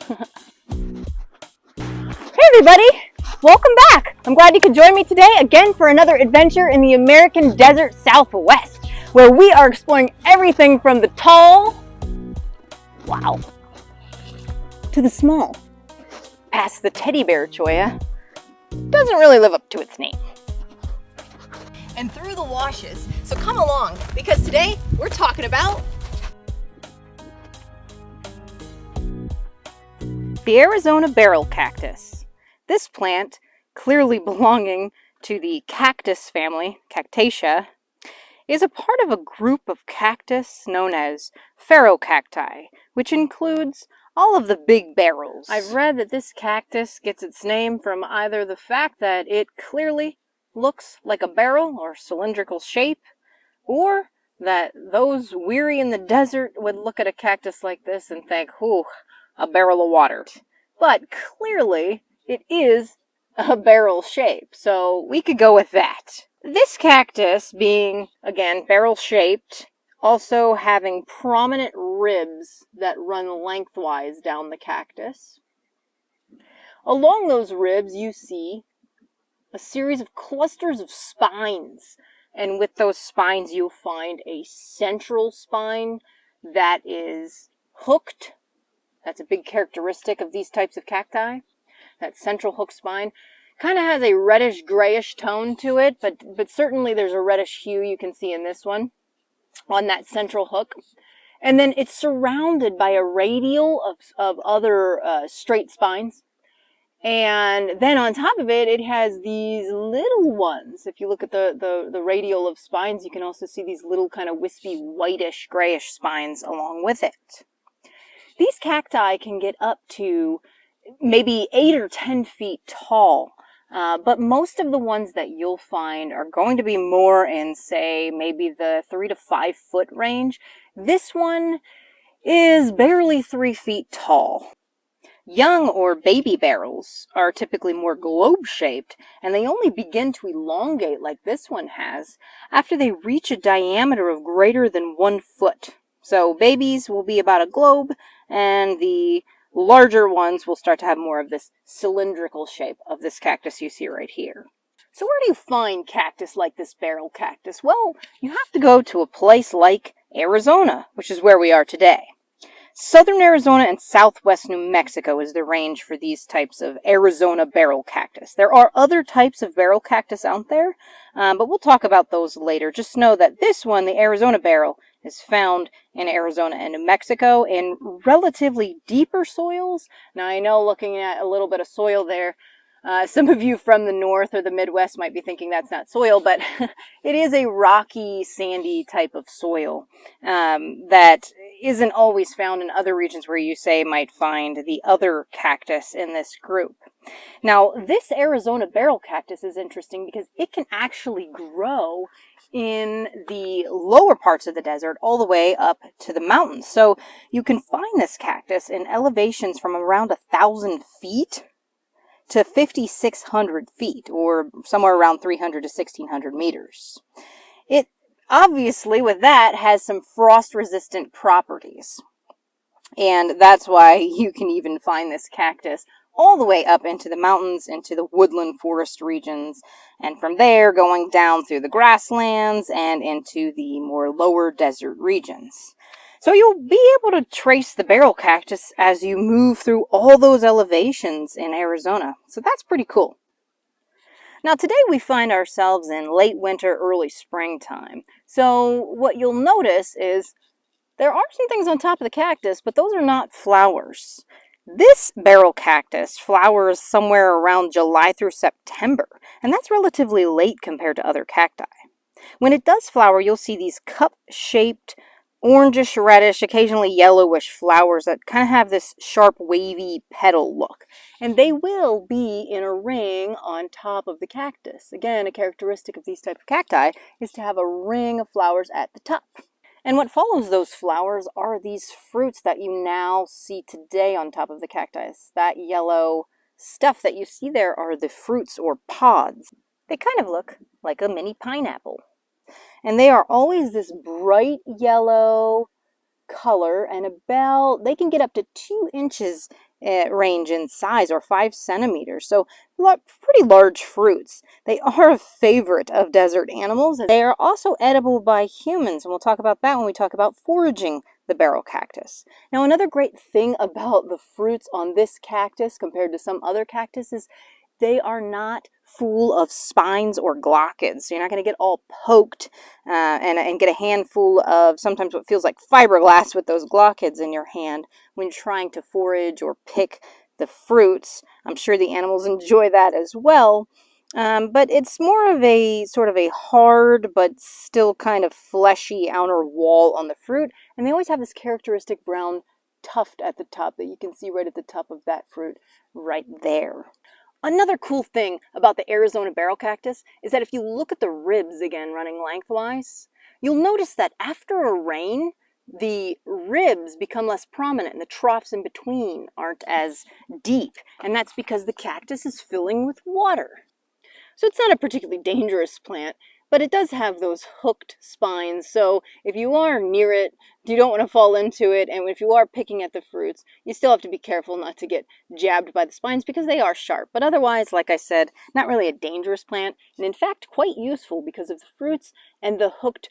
Hey everybody! Welcome back! I'm glad you could join me today again for another adventure in the American Desert Southwest, where we are exploring everything from the tall, wow, to the small. Past the teddy bear cholla doesn't really live up to its name. And through the washes. So come along, because today we're talking about the Arizona barrel cactus. This plant, clearly belonging to the cactus family, Cactaceae, is a part of a group of cactus known as ferocacti, which includes all of the big barrels. I've read that this cactus gets its name from either the fact that it clearly looks like a barrel or cylindrical shape, or that those weary in the desert would look at a cactus like this and think, "Ooh, a barrel of water." But clearly, it is a barrel shape, so we could go with that. This cactus being, again, barrel shaped, also having prominent ribs that run lengthwise down the cactus. Along those ribs, you see a series of clusters of spines, and with those spines, you'll find a central spine that is hooked. That's a big characteristic of these types of cacti. That central hook spine kind of has a reddish grayish tone to it, but certainly there's a reddish hue you can see in this one on that central hook. And then it's surrounded by a radial of other straight spines. And then on top of it, it has these little ones. If you look at the radial of spines, you can also see these little kind of wispy whitish grayish spines along with it. These cacti can get up to maybe 8 or 10 feet tall, but most of the ones that you'll find are going to be more in, say, maybe the 3 to 5 foot range. This one is barely 3 feet tall. Young or baby barrels are typically more globe-shaped, and they only begin to elongate like this one has after they reach a diameter of greater than 1 foot. So babies will be about a globe, and the larger ones will start to have more of this cylindrical shape of this cactus you see right here. So where do you find cactus like this barrel cactus? Well, you have to go to a place like Arizona, which is where we are today. Southern Arizona and southwest New Mexico is the range for these types of Arizona barrel cactus. There are other types of barrel cactus out there, but we'll talk about those later. Just know that this one, the Arizona barrel, is found in Arizona and New Mexico in relatively deeper soils. Now, I know looking at a little bit of soil there, some of you from the north or the Midwest might be thinking that's not soil, but it is a rocky, sandy type of soil that isn't always found in other regions where you say might find the other cactus in this group. Now, this Arizona barrel cactus is interesting because it can actually grow in the lower parts of the desert all the way up to the mountains. So you can find this cactus in elevations from around 1,000 feet to 5,600 feet, or somewhere around 300 to 1,600 meters. It obviously, with that, has some frost-resistant properties. And that's why you can even find this cactus all the way up into the mountains, into the woodland forest regions, and from there going down through the grasslands and into the more lower desert regions. So you'll be able to trace the barrel cactus as you move through all those elevations in Arizona. So that's pretty cool. Now today we find ourselves in late winter, early springtime. So what you'll notice is there are some things on top of the cactus, but those are not flowers. This barrel cactus flowers somewhere around July through September, and that's relatively late compared to other cacti. When it does flower, you'll see these cup-shaped, orangish, reddish, occasionally yellowish flowers that kind of have this sharp, wavy petal look. And they will be in a ring on top of the cactus. Again, a characteristic of these type of cacti is to have a ring of flowers at the top. And what follows those flowers are these fruits that you now see today on top of the cactus. That yellow stuff that you see there are the fruits or pods. They kind of look like a mini pineapple. And they are always this bright yellow color, and they can get up to 2 inches range in size, or 5 centimeters. So pretty large fruits. They are a favorite of desert animals. They are also edible by humans, and we'll talk about that when we talk about foraging the barrel cactus. Now, another great thing about the fruits on this cactus compared to some other cactuses, they are not full of spines or glochids. So you're not going to get all poked and get a handful of sometimes what feels like fiberglass with those glochids in your hand when you're trying to forage or pick the fruits. I'm sure the animals enjoy that as well. But it's more of a sort of a hard but still kind of fleshy outer wall on the fruit. And they always have this characteristic brown tuft at the top that you can see right at the top of that fruit right there. Another cool thing about the Arizona barrel cactus is that if you look at the ribs again running lengthwise, you'll notice that after a rain, the ribs become less prominent and the troughs in between aren't as deep. And that's because the cactus is filling with water. So it's not a particularly dangerous plant, but it does have those hooked spines. So if you are near it, you don't want to fall into it. And if you are picking at the fruits, you still have to be careful not to get jabbed by the spines because they are sharp. But otherwise, like I said, not really a dangerous plant. And in fact, quite useful because of the fruits, and the hooked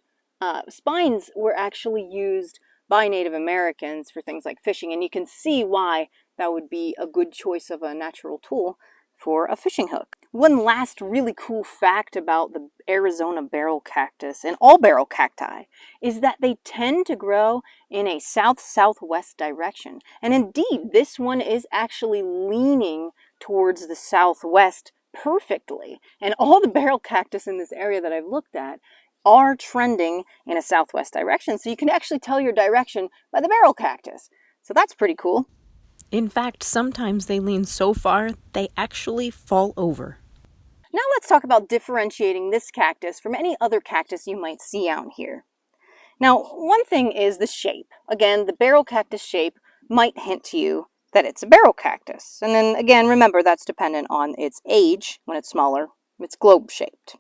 spines were actually used by Native Americans for things like fishing. And you can see why that would be a good choice of a natural tool for a fishing hook. One last really cool fact about the Arizona barrel cactus and all barrel cacti is that they tend to grow in a south-southwest direction. And indeed, this one is actually leaning towards the southwest perfectly. And all the barrel cactus in this area that I've looked at are trending in a southwest direction. So you can actually tell your direction by the barrel cactus. So that's pretty cool. In fact, sometimes they lean so far, they actually fall over. Now let's talk about differentiating this cactus from any other cactus you might see out here. Now, one thing is the shape. Again, the barrel cactus shape might hint to you that it's a barrel cactus. And then again, remember that's dependent on its age. When it's smaller, it's globe-shaped.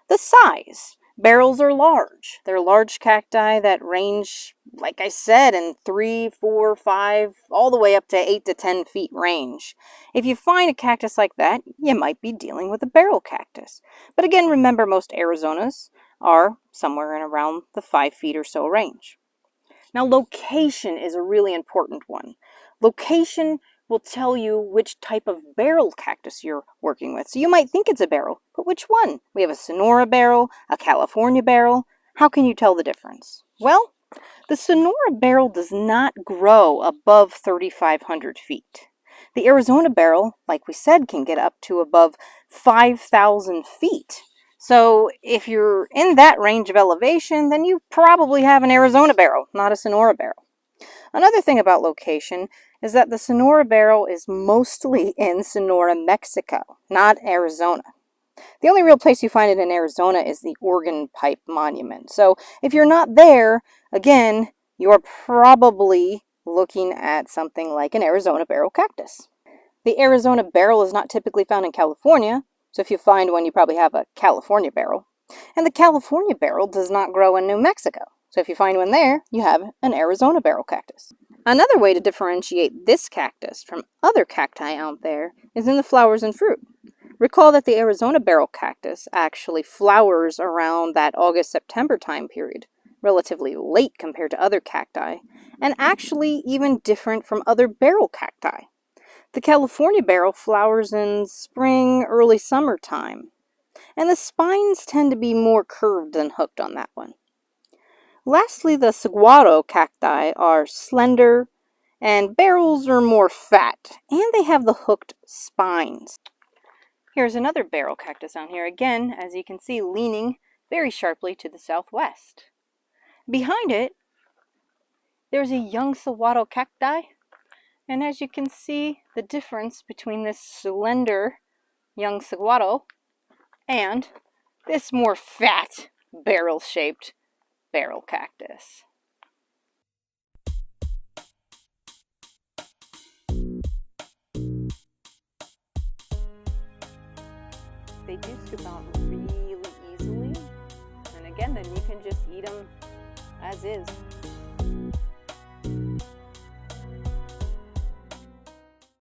The size. Barrels are large. They're large cacti that range, like I said, in 3, 4, 5, all the way up to 8 to 10 feet range. If you find a cactus like that, you might be dealing with a barrel cactus. But again, remember most Arizonas are somewhere in around the 5 feet or so range. Now, location is a really important one. Location will tell you which type of barrel cactus you're working with. So you might think it's a barrel, but which one? We have a Sonora barrel, a California barrel. How can you tell the difference? Well, the Sonora barrel does not grow above 3,500 feet. The Arizona barrel, like we said, can get up to above 5,000 feet. So if you're in that range of elevation, then you probably have an Arizona barrel, not a Sonora barrel. Another thing about location is that the Sonora barrel is mostly in Sonora, Mexico, not Arizona. The only real place you find it in Arizona is the Organ Pipe Monument. So if you're not there, again, you're probably looking at something like an Arizona barrel cactus. The Arizona barrel is not typically found in California, so if you find one, you probably have a California barrel. And the California barrel does not grow in New Mexico. So if you find one there, you have an Arizona barrel cactus. Another way to differentiate this cactus from other cacti out there is in the flowers and fruit. Recall that the Arizona barrel cactus actually flowers around that August-September time period, relatively late compared to other cacti, and actually even different from other barrel cacti. The California barrel flowers in spring, early summertime, and the spines tend to be more curved than hooked on that one. Lastly, the saguaro cacti are slender, and barrels are more fat, and they have the hooked spines. Here's another barrel cactus on here, again, as you can see, leaning very sharply to the southwest. Behind it, there's a young saguaro cacti, and as you can see, the difference between this slender young saguaro and this more fat, barrel-shaped barrel cactus. They do scoop out really easily, and again, then you can just eat them as is.